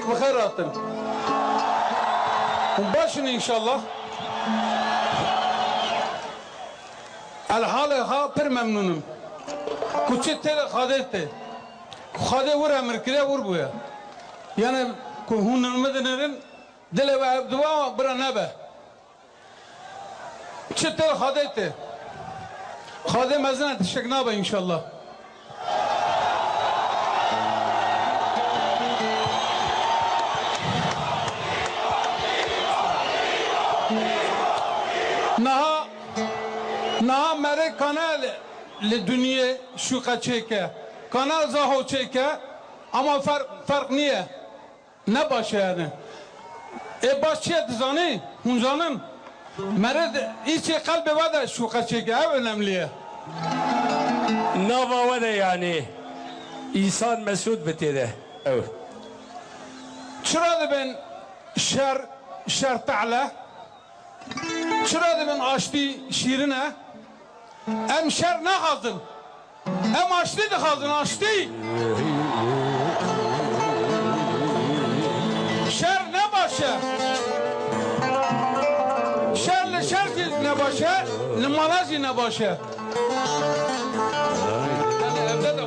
tek bixeyr hatin. Başın inşallah. الحال ها پر ممنونم. کچه تل خادته. خاده ور امر کرده ور بویا. یعنی که هنر مدنرن دل و عبدوا برا نبه. چه تل خادته. خاده مزنه تشک نبه انشالله. نه مره کانال لدنیا شو قچه کانال زاهو چه اما فرق نیه نباشه یعنی باش چیه دزانی هنزانن مره ایچه قلب وده شو قچه او önemliye نوا وده yani İhsan Mesud bitire evet çırا da ben şer ta'la çırا da ben açtı şiirine em şer ne kaldın em açtı da kaldın açtı şer ne başa şerle şer ne başa numarazi ne başa yani evde de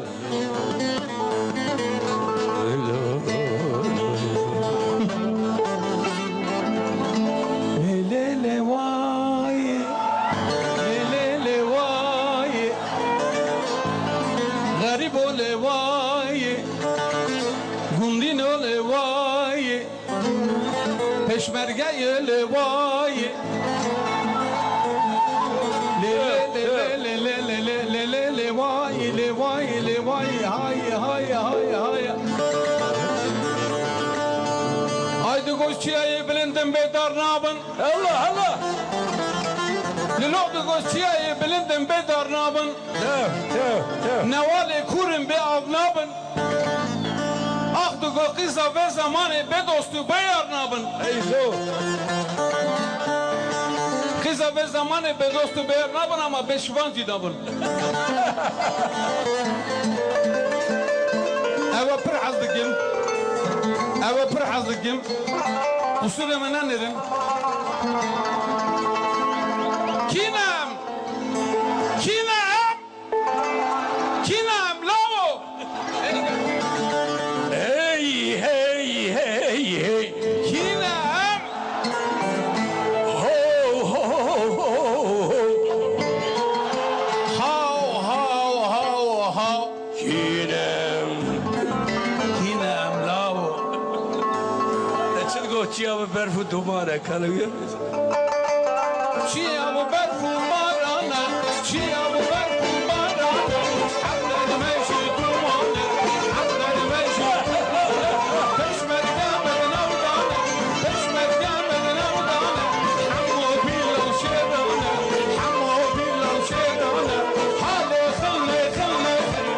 peşmerge levay levay hay haydi goşçiyayı bilindim bedar nabın Allah Lilokdu goşçiyayı bilindim bedar nabın Nevali kurin be avnabın Akdu go kıza ve zamanı be dostu beyar nabın Kıza ve zamanı be dostu beyar nabın ama beşvancı nabın Eva pır hazdıkim Eva pır hazdıkim Usul emenen erin Kinem lavo Hey Kinem How Kinem lavo Çıl goçya ve berfu dumara kalıyor Çiğ bu berfu marana Çiğ bu berfu marana Hamdani meşi dumana Hamdani meşi Peşmerge medine udana Peşmerge medine udana Hammo bilal şerana Hammo bilal şerana Hale khille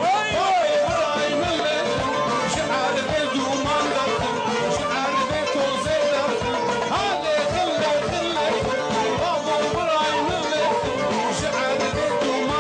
Vay İbrahim ellezim Şiar ve duman darsın Şiar ve toze darsın Hale khille Baba İbrahim ellezim Şiar ve duman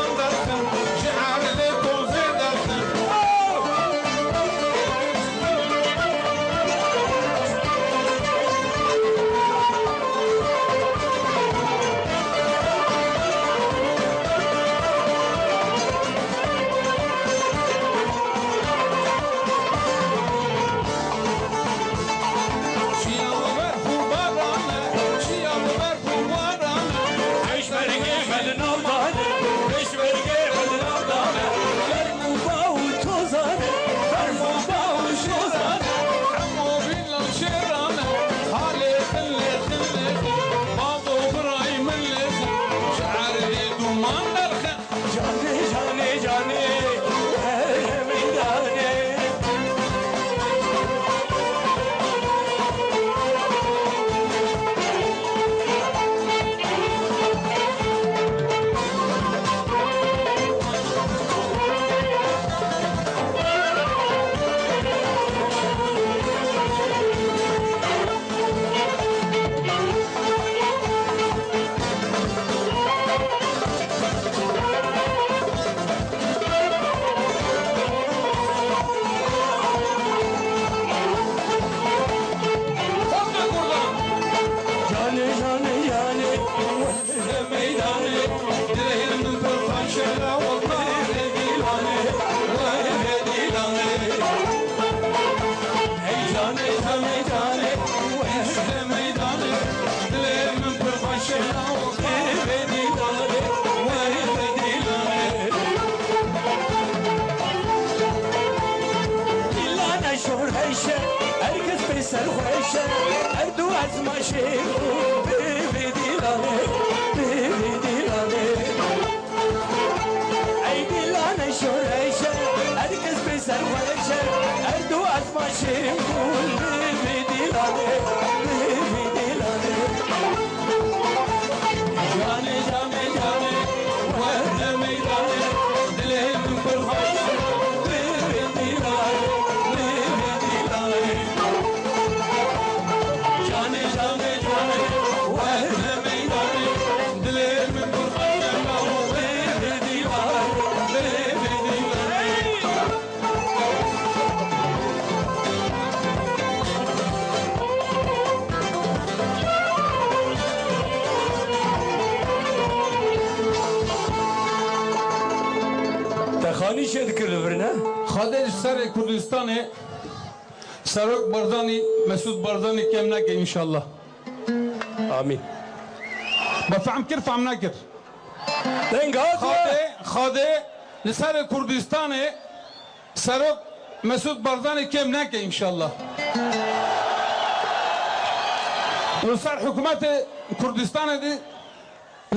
شورایشه اردو از ماشین بیبی دیلانه بیبی دیلانه ای دیلانه شورایشه هرکس به سر خوشه اردو از ماشین بیبی دیلانه بیبی دیلانه جانه جانه جانه ورد میدانه دلم پر خوشه بیبی دیلانه بیبی دیلانه جانه جانه جانه ورد میدانه دلم پر خوشه بیبی دیلانه بیبی دیلانه تخانی شد کرده برنه خادر سر کردستان سرک برزانی مسعود برزانی کم نکه انشالله آمین بفهم کر فهم نکر دنگ ها خاده لسر کردستان سرک مسعود برزانی کم نکه انشالله لسر حکومت کردستان دی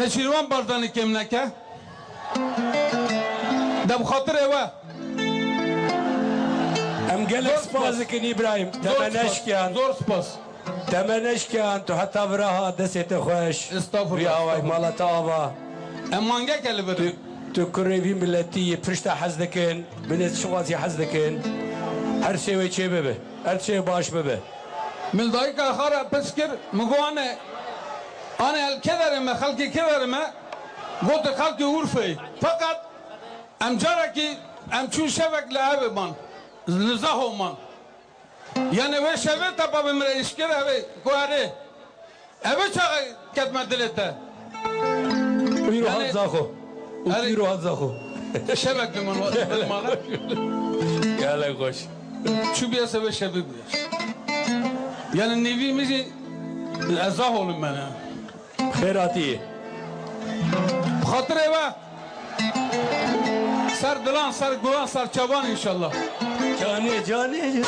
نشیروان برزانی کم نکه دم خاطر اوه ام گلک زور سپاس سپاس. کن ابراهیم تمنش کن زور سپاس تمنش کن تو حتی براها دست خوش استغفر بیا الله. آوای مالت آبا امانگه کلی بده تو کروی ملتی پرشت حز دکن بنت شوازی حز دکن هر شوی چه ببه هر شوی باش ببه من دایی که آخر پس کر مگو آنه که دارم خلقی که دارم گوت خلقی عرفی فقط ام جارا که ام چون شوک لعبه من نزاهو من یعنی وی شوه تا با بمره اشکر اوه گواره اوه چا کدمه دلته ویرو یعنی- حد زاخو هلی- ویرو حد زاخو شوک من دل مالا گله خوش چو بیا سوه شوه بیش یعنی نیوی میشی ازاهو منه خیراتی خاطر اوه سر دلان سر گوان سر چوان انشالله جانه جانه